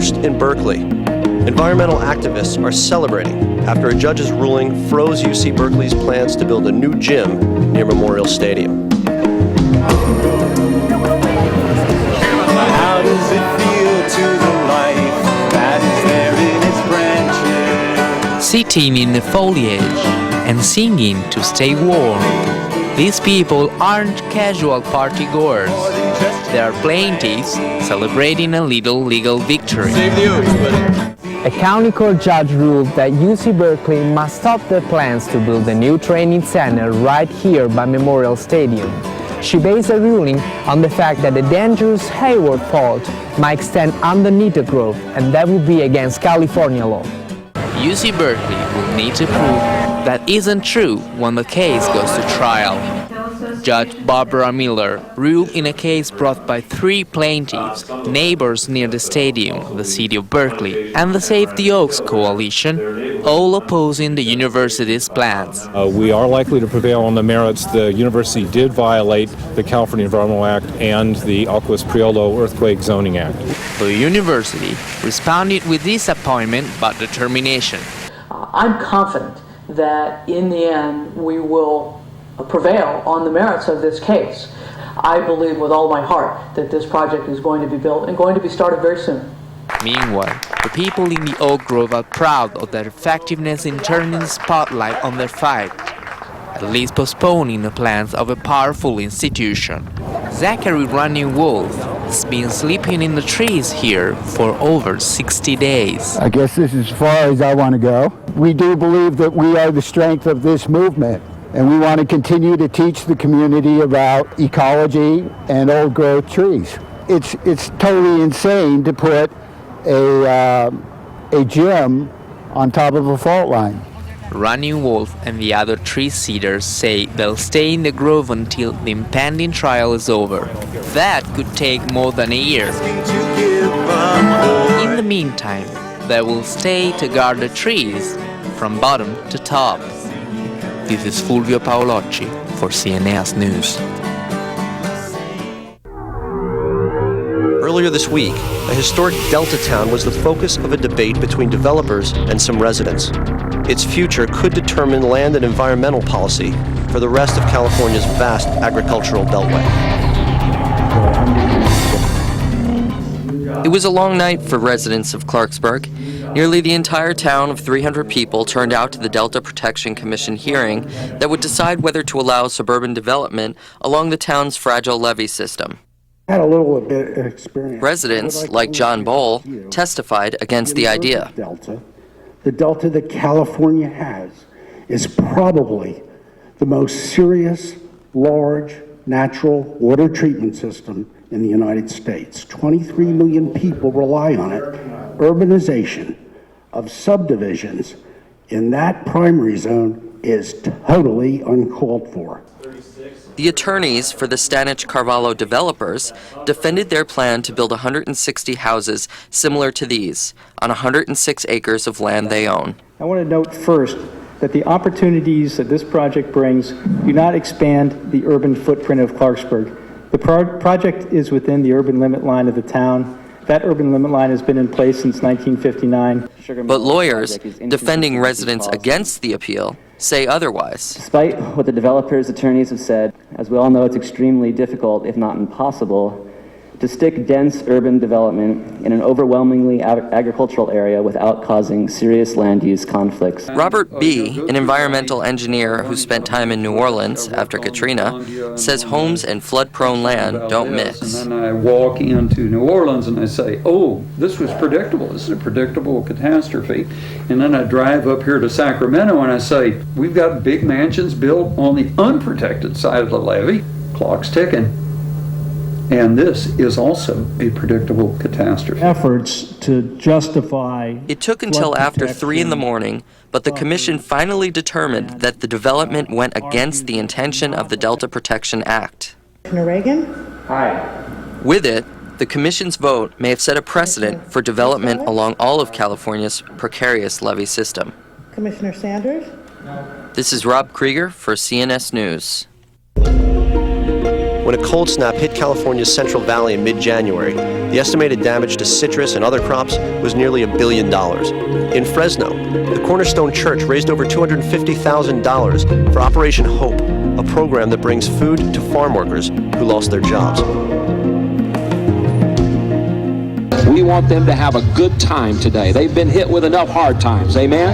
first in Berkeley. Environmental activists are celebrating after a judge's ruling froze UC Berkeley's plans to build a new gym near Memorial Stadium. How does it feel to the life that is there in its branches? Sitting in the foliage and singing to stay warm. These people aren't casual partygoers. They are plaintiffs celebrating a little legal victory. A county court judge ruled that UC Berkeley must stop their plans to build a new training center right here by Memorial Stadium. She based the ruling on the fact that the dangerous Hayward fault might extend underneath the grove, and that would be against California law. UC Berkeley will need to prove that isn't true when the case goes to trial. Judge Barbara Miller ruled in a case brought by 3 plaintiffs, neighbors near the stadium, the city of Berkeley, and the Save the Oaks Coalition, all opposing the university's plans. We are likely to prevail on the merits. The university did violate the California Environmental Act and the Aquas Priolo Earthquake Zoning Act. The university responded with disappointment but determination. I'm confident that in the end we will prevail on the merits of this case. I believe with all my heart that this project is going to be built and going to be started very soon. Meanwhile, the people in the Oak Grove are proud of their effectiveness in turning the spotlight on their fight, at least postponing the plans of a powerful institution. Zachary Running Wolf has been sleeping in the trees here for over 60 days. I guess this is as far as I want to go. We do believe that we are the strength of this movement, and we want to continue to teach the community about ecology and old growth trees. It's totally insane to put a gym on top of a fault line. Running Wolf and the other tree seeders say they'll stay in the grove until the impending trial is over. That could take more than a year. In the meantime, they will stay to guard the trees from bottom to top. This is Fulvio Paolocci for CNS News. Earlier this week, a historic Delta town was the focus of a debate between developers and some residents. Its future could determine land and environmental policy for the rest of California's vast agricultural beltway. It was a long night for residents of Clarksburg. Nearly the entire town of 300 people turned out to the Delta Protection Commission hearing that would decide whether to allow suburban development along the town's fragile levee system. Had a little bit of experience. Residents, like John Bowl, testified against the idea. The delta that California has is probably the most serious, large, natural water treatment system in the United States. 23 million people rely on it. Urbanization of subdivisions in that primary zone is totally uncalled for. The attorneys for the Stanich Carvalho developers defended their plan to build 160 houses similar to these on 106 acres of land they own. I want to note first that the opportunities that this project brings do not expand the urban footprint of Clarksburg. The project is within the urban limit line of the town. That urban limit line has been in place since 1959. But lawyers defending residents against the appeal say otherwise. Despite what the developers' attorneys have said, as we all know, it's extremely difficult, if not impossible, to stick dense urban development in an overwhelmingly agricultural area without causing serious land use conflicts. Robert B., an environmental engineer who spent time in New Orleans after Katrina, says homes and flood-prone land don't mix. And then I walk into New Orleans and I say, oh, this was predictable. This is a predictable catastrophe. And then I drive up here to Sacramento and I say, we've got big mansions built on the unprotected side of the levee. Clock's ticking. And this is also a predictable catastrophe. Efforts to justify... It took until after 3 in the morning, but the commission finally determined that the development went against the intention of the Delta Protection Act. Commissioner Reagan? Aye. With it, the commission's vote may have set a precedent for development along all of California's precarious levee system. Commissioner Sanders? This is Rob Krieger for CNS News. when a cold snap hit California's Central Valley in mid-January, the estimated damage to citrus and other crops was nearly $1 billion. In Fresno, the Cornerstone Church raised over $250,000 for Operation Hope, a program that brings food to farm workers who lost their jobs. We want them to have a good time today. They've been hit with enough hard times. Amen?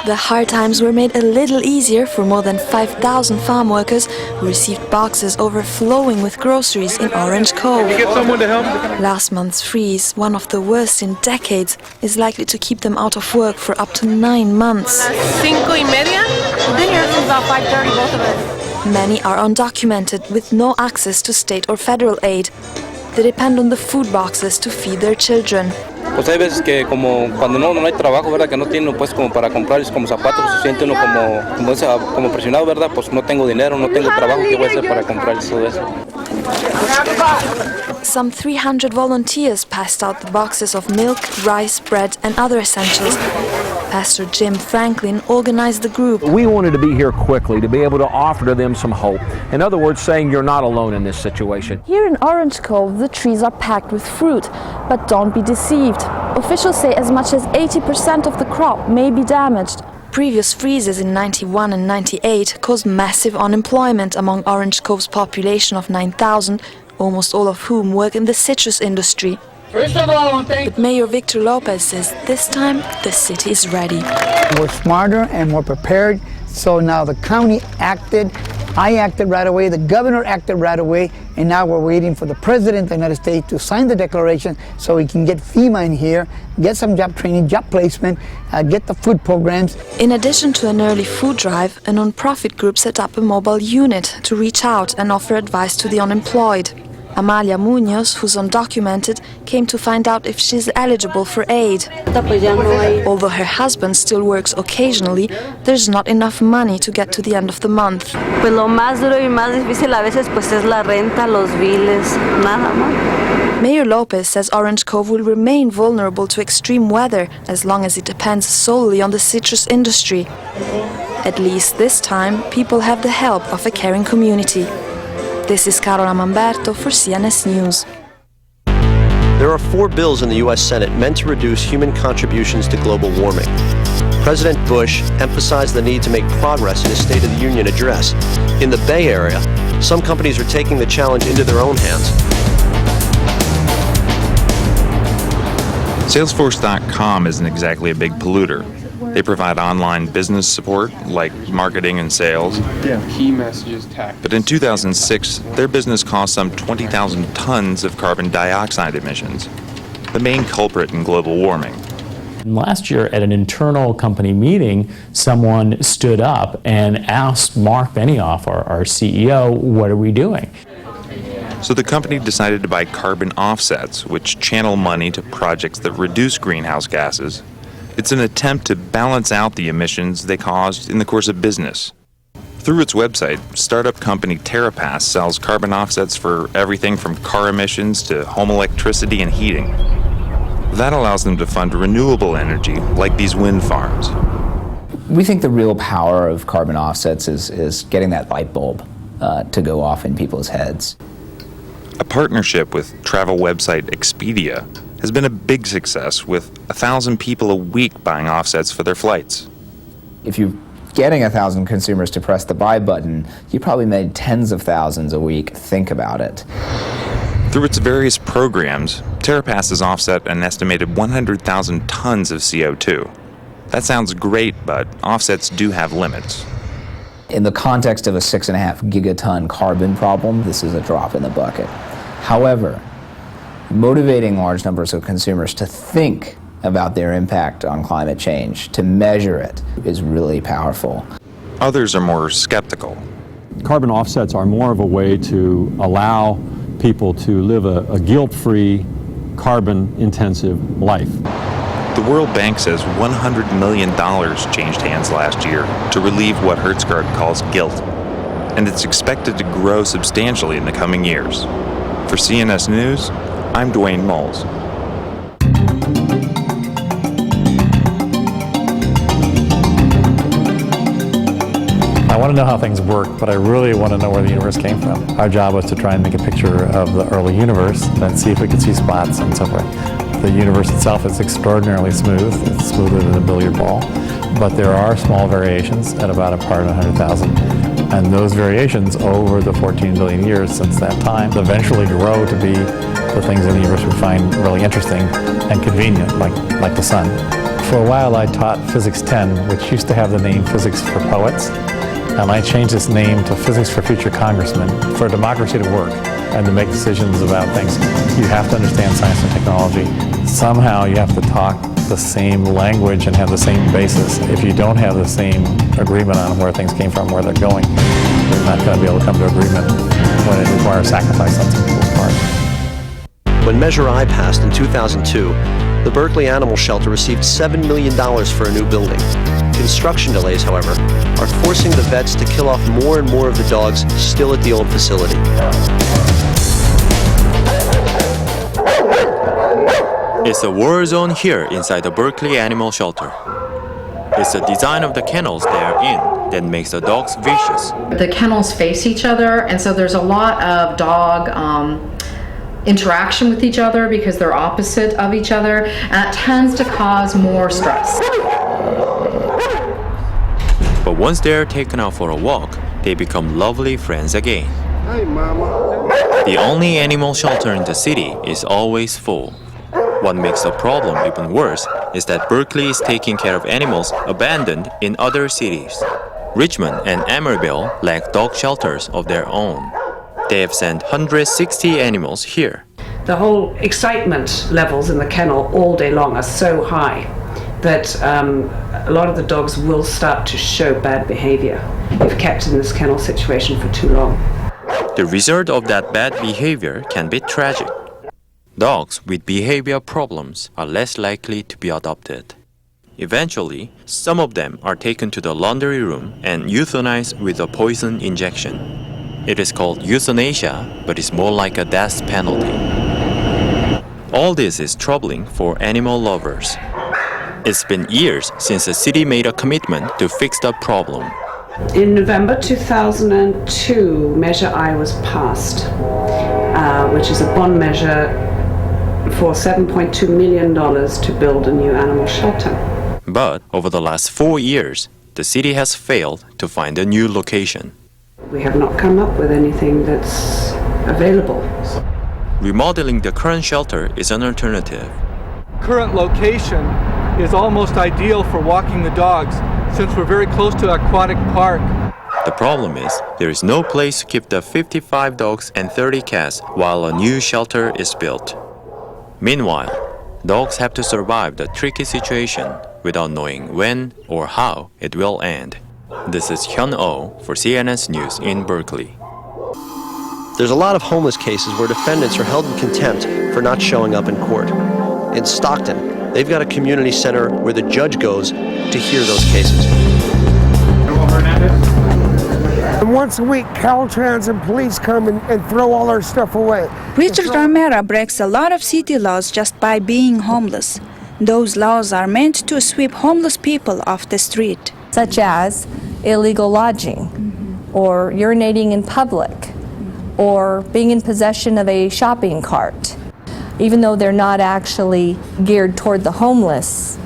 The hard times were made a little easier for more than 5,000 farm workers who received boxes overflowing with groceries in Orange Cove. Can you get someone to help? Last month's freeze, one of the worst in decades, is likely to keep them out of work for up to 9 months. 5:30? Been here since about 5:30, both of us. Many are undocumented with no access to state or federal aid. They depend on the food boxes to feed their children. Pues hay veces que como cuando no hay trabajo, ¿verdad? Que no tiene pues como para comprarles como zapatos, se siente uno como presionado, ¿verdad? Pues no tengo dinero, no tengo trabajo, ¿qué voy a hacer para comprarles todo eso? Some 300 volunteers passed out the boxes of milk, rice, bread and other essentials. Pastor Jim Franklin organized the group. We wanted to be here quickly to be able to offer to them some hope. In other words, saying you're not alone in this situation. Here in Orange Cove, the trees are packed with fruit, but don't be deceived. Officials say as much as 80% of the crop may be damaged. Previous freezes in 91 and 98 caused massive unemployment among Orange Cove's population of 9,000, almost all of whom work in the citrus industry. But Mayor Victor Lopez says this time the city is ready. We're smarter and more prepared, so now the county acted, I acted right away, the governor acted right away, and now we're waiting for the President of the United States to sign the declaration so we can get FEMA in here, get some job training, job placement, get the food programs. In addition to an early food drive, a non-profit group set up a mobile unit to reach out and offer advice to the unemployed. Amalia Munoz, who's undocumented, came to find out if she's eligible for aid. Although her husband still works occasionally, there's not enough money to get to the end of the month. Pues lo más duro y más difícil a veces pues es la renta, los biles, nada más. Mayor Lopez says Orange Cove will remain vulnerable to extreme weather as long as it depends solely on the citrus industry. At least this time, people have the help of a caring community. This is Carola Mamberto for CNS News. There are 4 bills in the U.S. Senate meant to reduce human contributions to global warming. President Bush emphasized the need to make progress in his State of the Union address. In the Bay Area, some companies are taking the challenge into their own hands. Salesforce.com isn't exactly a big polluter. They provide online business support, like marketing and sales. Key messages, tactics. But in 2006, their business caused some 20,000 tons of carbon dioxide emissions, the main culprit in global warming. Last year at an internal company meeting, someone stood up and asked Mark Benioff, our CEO, what are we doing? So the company decided to buy carbon offsets, which channel money to projects that reduce greenhouse gases. It's an attempt to balance out the emissions they caused in the course of business. Through its website, startup company TerraPass sells carbon offsets for everything from car emissions to home electricity and heating. That allows them to fund renewable energy, like these wind farms. We think the real power of carbon offsets is getting that light bulb to go off in people's heads. A partnership with travel website Expedia has been a big success, with 1,000 people a week buying offsets for their flights. If you're getting 1,000 consumers to press the buy button, you probably made tens of thousands a week think about it. Through its various programs, TerraPass has offset an estimated 100,000 tons of CO2. That sounds great, but offsets do have limits. In the context of a 6.5 gigaton carbon problem, this is a drop in the bucket. However, motivating large numbers of consumers to think about their impact on climate change, to measure it, is really powerful. Others are more skeptical. Carbon offsets are more of a way to allow people to live a guilt-free, carbon-intensive life. The World Bank says $100 million changed hands last year to relieve what Hertzgaard calls guilt, and it's expected to grow substantially in the coming years. For CNS News, I'm Duane Moles. I want to know how things work, but I really want to know where the universe came from. Our job was to try and make a picture of the early universe and see if we could see spots and so forth. The universe itself is extraordinarily smooth. It's smoother than a billiard ball. But there are small variations at about a part in 100,000. And those variations over the 14 billion years since that time eventually grow to be the things in the universe we find really interesting and convenient, like the sun. For a while I taught Physics 10, which used to have the name Physics for Poets. And I changed its name to Physics for Future Congressmen, for democracy to work and to make decisions about things. You have to understand science and technology. Somehow you have to talk the same language and have the same basis. If you don't have the same agreement on where things came from, where they're going, you're not going to be able to come to agreement when it requires sacrifice on some people's part. When Measure I passed in 2002, the Berkeley Animal Shelter received $7 million for a new building. Construction delays, however, are forcing the vets to kill off more and more of the dogs still at the old facility. It's a war zone here inside the Berkeley Animal Shelter. It's the design of the kennels they are in that makes the dogs vicious. The kennels face each other, and so there's a lot of dog interaction with each other because they're opposite of each other, and that tends to cause more stress. But once they're taken out for a walk, they become lovely friends again. Hey, Mama. The only animal shelter in the city is always full. What makes the problem even worse is that Berkeley is taking care of animals abandoned in other cities. Richmond and Emeryville lack dog shelters of their own. They have sent 160 animals here. The whole excitement levels in the kennel all day long are so high that a lot of the dogs will start to show bad behavior if kept in this kennel situation for too long. The result of that bad behavior can be tragic. Dogs with behavior problems are less likely to be adopted. Eventually, some of them are taken to the laundry room and euthanized with a poison injection. It is called euthanasia, but it's more like a death penalty. All this is troubling for animal lovers. It's been years since the city made a commitment to fix the problem. In November 2002, Measure I was passed, which is a bond measure for $7.2 million to build a new animal shelter. But over the last 4 years, the city has failed to find a new location. We have not come up with anything that's available. Remodeling the current shelter is an alternative. Current location is almost ideal for walking the dogs since we're very close to Aquatic Park. The problem is there is no place to keep the 55 dogs and 30 cats while a new shelter is built. Meanwhile, dogs have to survive the tricky situation without knowing when or how it will end. This is Hyun-Oh for CNS News in Berkeley. There's a lot of homeless cases where defendants are held in contempt for not showing up in court. In Stockton, they've got a community center where the judge goes to hear those cases. And once a week, Caltrans and police come and throw all our stuff away. Richard Romero breaks a lot of city laws just by being homeless. Those laws are meant to sweep homeless people off the street. Such as illegal lodging, or urinating in public, or being in possession of a shopping cart. Even though they're not actually geared toward the homeless,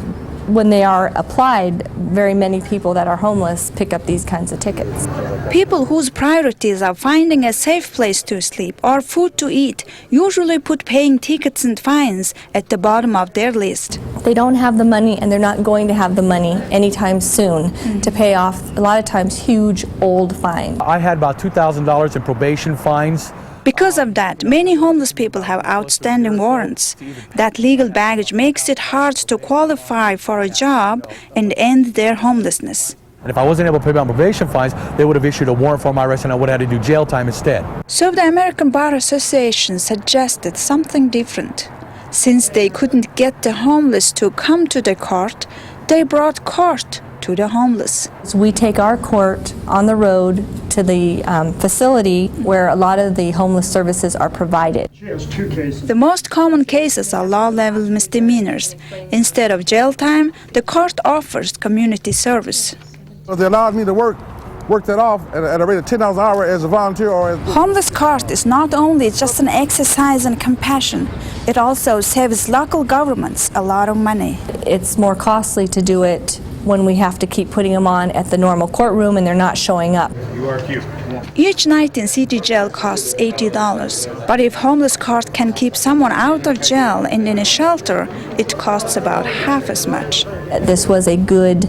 when they are applied, very many people that are homeless pick up these kinds of tickets. People whose priorities are finding a safe place to sleep or food to eat usually put paying tickets and fines at the bottom of their list. They don't have the money, and they're not going to have the money anytime soon to pay off, a lot of times, huge old fines. I had about $2,000 in probation fines. Because of that, many homeless people have outstanding warrants. That legal baggage makes it hard to qualify for a job and end their homelessness. And if I wasn't able to pay my probation fines, they would have issued a warrant for my arrest and I would have had to do jail time instead. So the American Bar Association suggested something different. Since they couldn't get the homeless to come to the court, they brought court to the homeless. We take our court on the road to the facility where a lot of the homeless services are provided. The most common cases are law-level misdemeanors. Instead of jail time, the court offers community service. They allowed me to work work that off at a rate of $10 an hour as a volunteer or as... Homeless cart is not only just an exercise in compassion, it also saves local governments a lot of money. It's more costly to do it when we have to keep putting them on at the normal courtroom and they're not showing up. You are cute. Each night in city jail costs $80, but if homeless cart can keep someone out of jail and in a shelter, it costs about half as much. This was a good,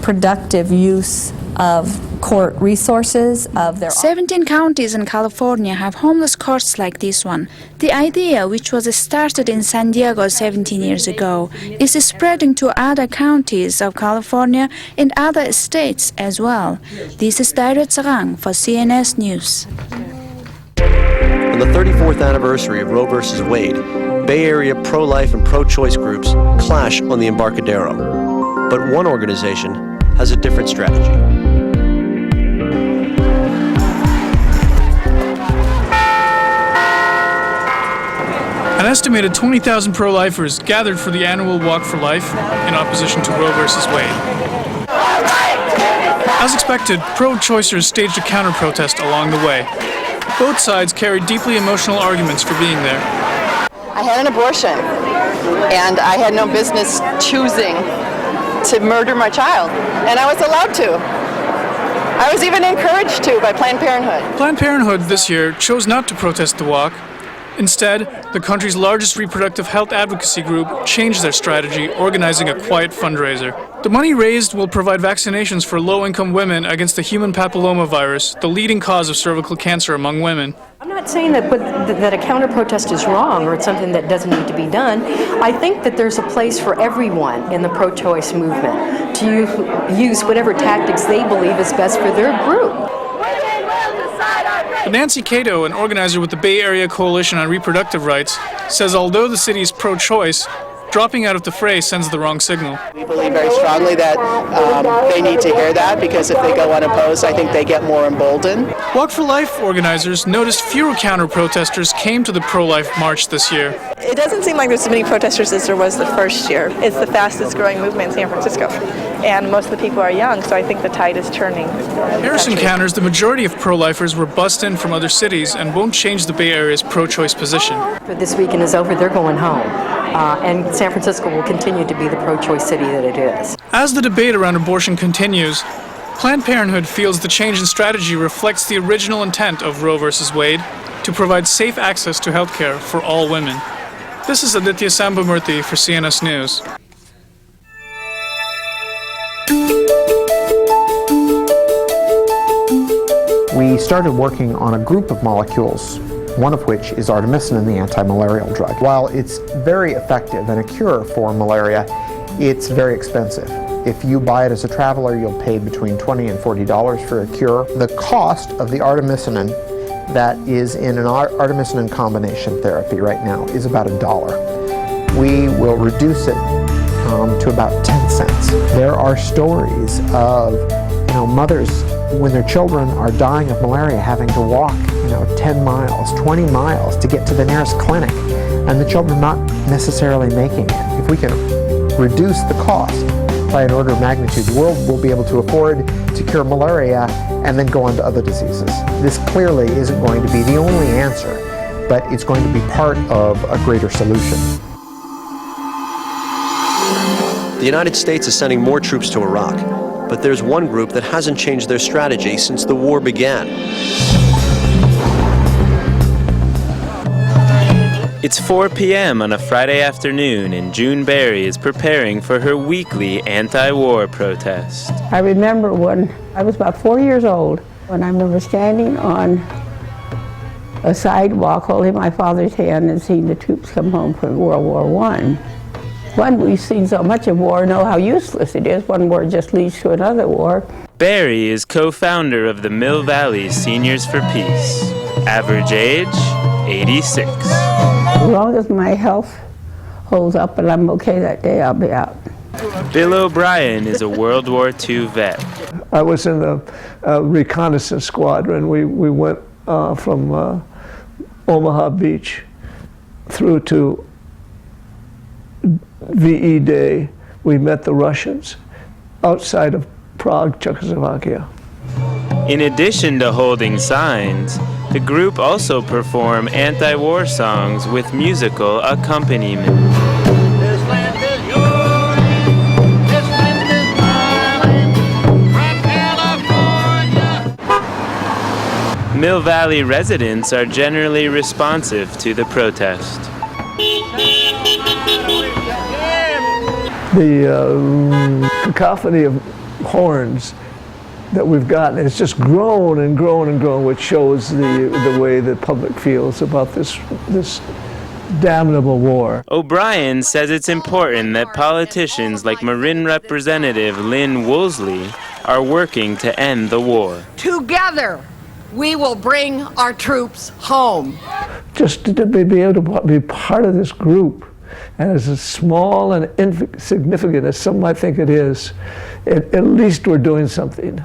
productive use of court resources, of their... 17 counties in California have homeless carts like this one. The idea, which was started in San Diego 17 years ago, is spreading to other counties of California and other states as well. This is Narang for CNS News. On the 34th anniversary of Roe v. Wade, Bay Area pro-life and pro-choice groups clash on the Embarcadero. But one organization has a different strategy. An estimated 20,000 pro-lifers gathered for the annual Walk for Life in opposition to Roe v. Wade. As expected, pro-choicers staged a counter-protest along the way. Both sides carried deeply emotional arguments for being there. I had an abortion, and I had no business choosing to murder my child, and I was allowed to. I was even encouraged to by Planned Parenthood. Planned Parenthood this year chose not to protest the walk. Instead, the country's largest reproductive health advocacy group changed their strategy, organizing a quiet fundraiser. The money raised will provide vaccinations for low-income women against the human papillomavirus, the leading cause of cervical cancer among women. I'm not saying that a counter-protest is wrong or it's something that doesn't need to be done. I think that there's a place for everyone in the pro-choice movement to use whatever tactics they believe is best for their group. But Nancy Cato, an organizer with the Bay Area Coalition on Reproductive Rights, says although the city is pro-choice, dropping out of the fray sends the wrong signal. We believe very strongly that they need to hear that, because if they go unopposed, I think they get more emboldened. Walk for Life organizers noticed fewer counter-protesters came to the pro-life march this year. It doesn't seem like there's as many protesters as there was the first year. It's the fastest growing movement in San Francisco, and most of the people are young, so I think the tide is turning. Harrison counters the majority of pro-lifers were bussed in from other cities and won't change the Bay Area's pro-choice position. This weekend is over, they're going home. And San Francisco will continue to be the pro-choice city that it is. As the debate around abortion continues, Planned Parenthood feels the change in strategy reflects the original intent of Roe v. Wade to provide safe access to health care for all women. This is Adithya Sambamurthy for CNS News. We started working on a group of molecules, one of which is artemisinin, the anti-malarial drug. While it's very effective and a cure for malaria, it's very expensive. If you buy it as a traveler, you'll pay between $20 and $40 for a cure. The cost of the artemisinin that is in an artemisinin combination therapy right now is about $1. We will reduce it to about 10 cents. There are stories of mothers when their children are dying of malaria having to walk 10 miles, 20 miles to get to the nearest clinic, and the children not necessarily making it. If we can reduce the cost by an order of magnitude, the world will be able to afford to cure malaria and then go on to other diseases. This clearly isn't going to be the only answer, but it's going to be part of a greater solution. The United States is sending more troops to Iraq, but there's one group that hasn't changed their strategy since the war began. It's 4 p.m. on a Friday afternoon, and June Berry is preparing for her weekly anti-war protest. I remember when I was about 4 years old, when I remember standing on a sidewalk holding my father's hand and seeing the troops come home from World War I. When we've seen so much of war, know how useless it is. One war just leads to another war. Berry is co-founder of the Mill Valley Seniors for Peace. Average age, 86. As long as my health holds up and I'm okay that day, I'll be out. Bill O'Brien is a World War II vet. I was in the reconnaissance squadron. We went from Omaha Beach through to VE Day. We met the Russians outside of Prague, Czechoslovakia. In addition to holding signs, the group also perform anti-war songs with musical accompaniment. Mill Valley residents are generally responsive to the protest. The cacophony of horns that we've gotten has just grown and grown and grown, which shows the way the public feels about this damnable war. O'Brien says it's important that politicians like Marin Representative Lynn Woolsey are working to end the war. Together, we will bring our troops home. Just to be able to be part of this group, and as small and insignificant as some might think it is, at least we're doing something.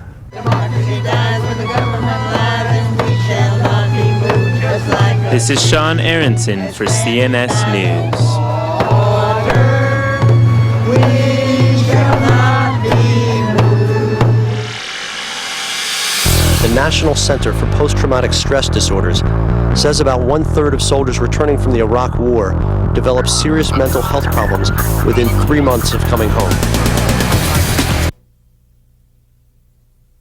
This is Sean Aronson for CNS News. The National Center for Post-Traumatic Stress Disorders says about 1/3 of soldiers returning from the Iraq War developed serious mental health problems within 3 months of coming home.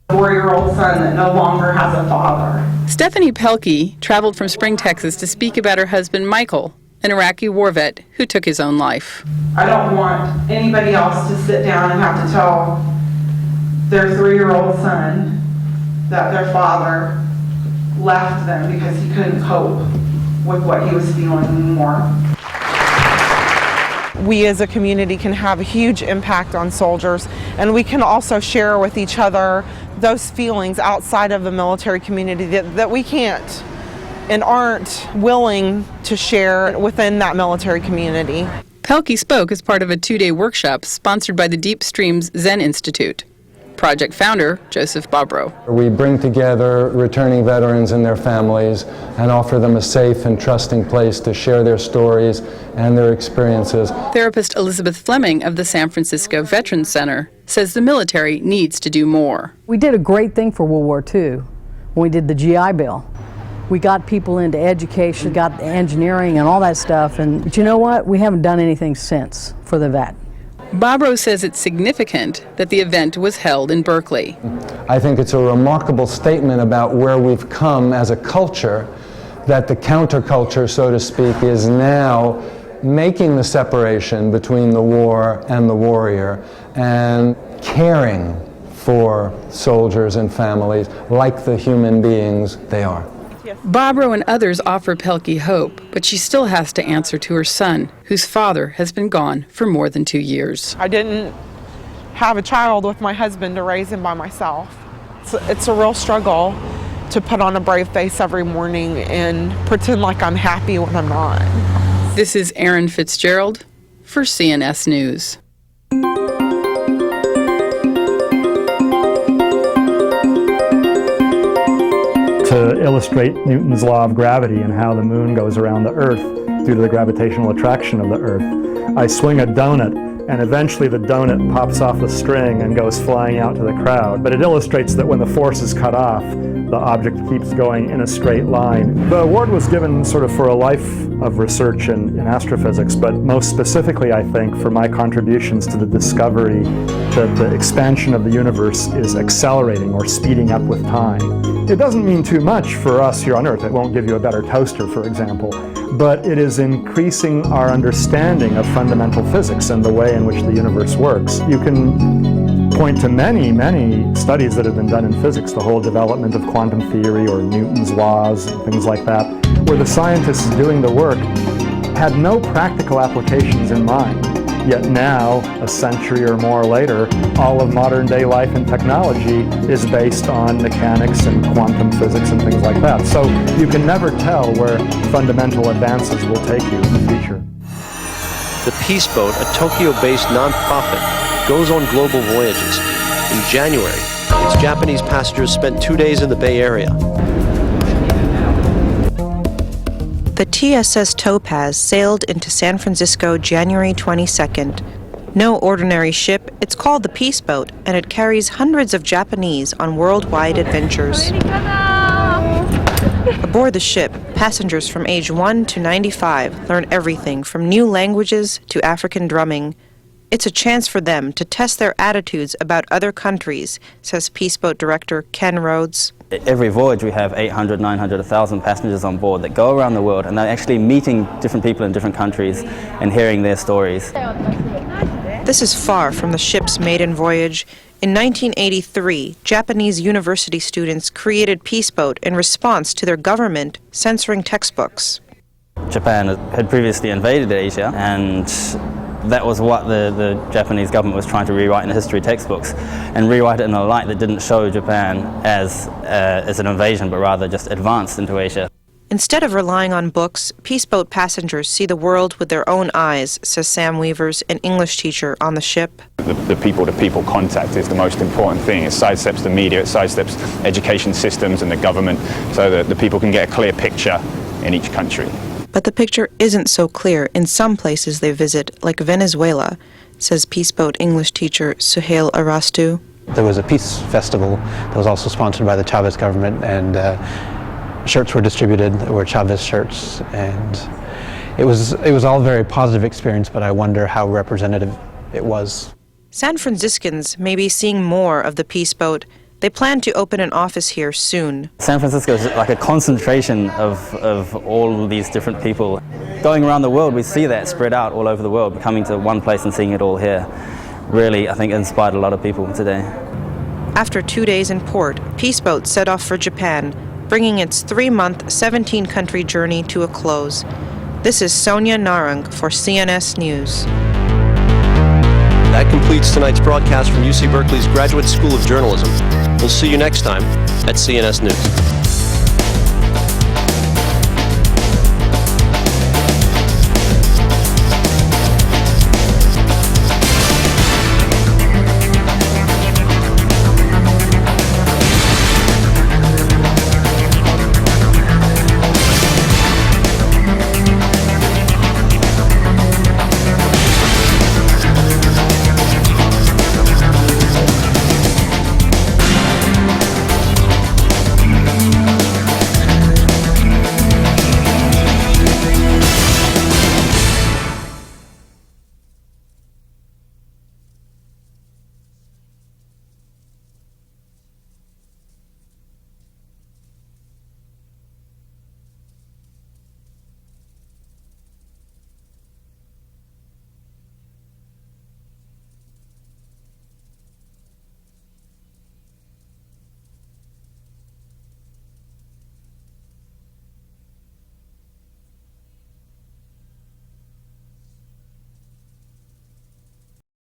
A 4-year-old son that no longer has a father. Stefanie Pelkey traveled from Spring, Texas to speak about her husband, Michael, an Iraqi war vet who took his own life. I don't want anybody else to sit down and have to tell their 3-year-old son that their father left them because he couldn't cope with what he was feeling anymore. We as a community can have a huge impact on soldiers, and we can also share with each other those feelings outside of the military community that we can't and aren't willing to share within that military community. Pelkey spoke as part of a 2-day workshop sponsored by the Deep Streams Zen Institute. Project founder, Joseph Bobrow. We bring together returning veterans and their families and offer them a safe and trusting place to share their stories and their experiences. Therapist Elizabeth Fleming of the San Francisco Veterans Center says the military needs to do more. We did a great thing for World War II when we did the GI Bill. We got people into education, got engineering and all that stuff, but you know what? We haven't done anything since for the vet. Bobrow says it's significant that the event was held in Berkeley. I think it's a remarkable statement about where we've come as a culture, that the counterculture, so to speak, is now making the separation between the war and the warrior and caring for soldiers and families like the human beings they are. Bobrow and others offer Pelkey hope, but she still has to answer to her son, whose father has been gone for more than 2 years. I didn't have a child with my husband to raise him by myself. It's a real struggle to put on a brave face every morning and pretend like I'm happy when I'm not. This is Erin Fitzgerald for CNS News. To illustrate Newton's law of gravity and how the moon goes around the Earth due to the gravitational attraction of the Earth, I swing a donut, and eventually the donut pops off the string and goes flying out to the crowd. But it illustrates that when the force is cut off, the object keeps going in a straight line. The award was given sort of for a life of research in astrophysics, but most specifically, I think, for my contributions to the discovery that the expansion of the universe is accelerating or speeding up with time. It doesn't mean too much for us here on Earth. It won't give you a better toaster, for example, but it is increasing our understanding of fundamental physics and the way in which the universe works. You can point to many, many studies that have been done in physics, the whole development of quantum theory or Newton's laws and things like that, where the scientists doing the work had no practical applications in mind. Yet now, a century or more later, all of modern day life and technology is based on mechanics and quantum physics and things like that. So you can never tell where fundamental advances will take you in the future. The Peace Boat, a Tokyo-based nonprofit, goes on global voyages. In January, its Japanese passengers spent 2 days in the Bay Area. The TSS Topaz sailed into San Francisco January 22nd. No ordinary ship, it's called the Peace Boat, and it carries hundreds of Japanese on worldwide adventures. Aboard the ship, passengers from age 1 to 95 learn everything from new languages to African drumming. It's a chance for them to test their attitudes about other countries, says Peace Boat director Ken Rhodes. Every voyage we have 800, 900, 1,000 passengers on board that go around the world, and they're actually meeting different people in different countries and hearing their stories. This is far from the ship's maiden voyage. In 1983, Japanese university students created Peace Boat in response to their government censoring textbooks. Japan had previously invaded Asia, and that was what the Japanese government was trying to rewrite in the history textbooks, and rewrite it in a light that didn't show Japan as an invasion, but rather just advanced into Asia. Instead of relying on books, Peace Boat passengers see the world with their own eyes, says Sam Weavers, an English teacher on the ship. The people-to-people contact is the most important thing. It sidesteps the media, it sidesteps education systems and the government, so that the people can get a clear picture in each country. But the picture isn't so clear in some places they visit, like Venezuela, says Peace Boat English teacher Suheil Arastu. There was a peace festival that was also sponsored by the Chavez government, and shirts were distributed that were Chavez shirts, and it was all a very positive experience, but I wonder how representative it was. San Franciscans may be seeing more of the Peace Boat. They plan to open an office here soon. San Francisco is like a concentration of all these different people. Going around the world, we see that spread out all over the world, but coming to one place and seeing it all here really, I think, inspired a lot of people today. After 2 days in port, Peace Boat set off for Japan, bringing its 3-month, 17-country journey to a close. This is Sonia Narang for CNS News. That completes tonight's broadcast from UC Berkeley's Graduate School of Journalism. We'll see you next time at CNS News.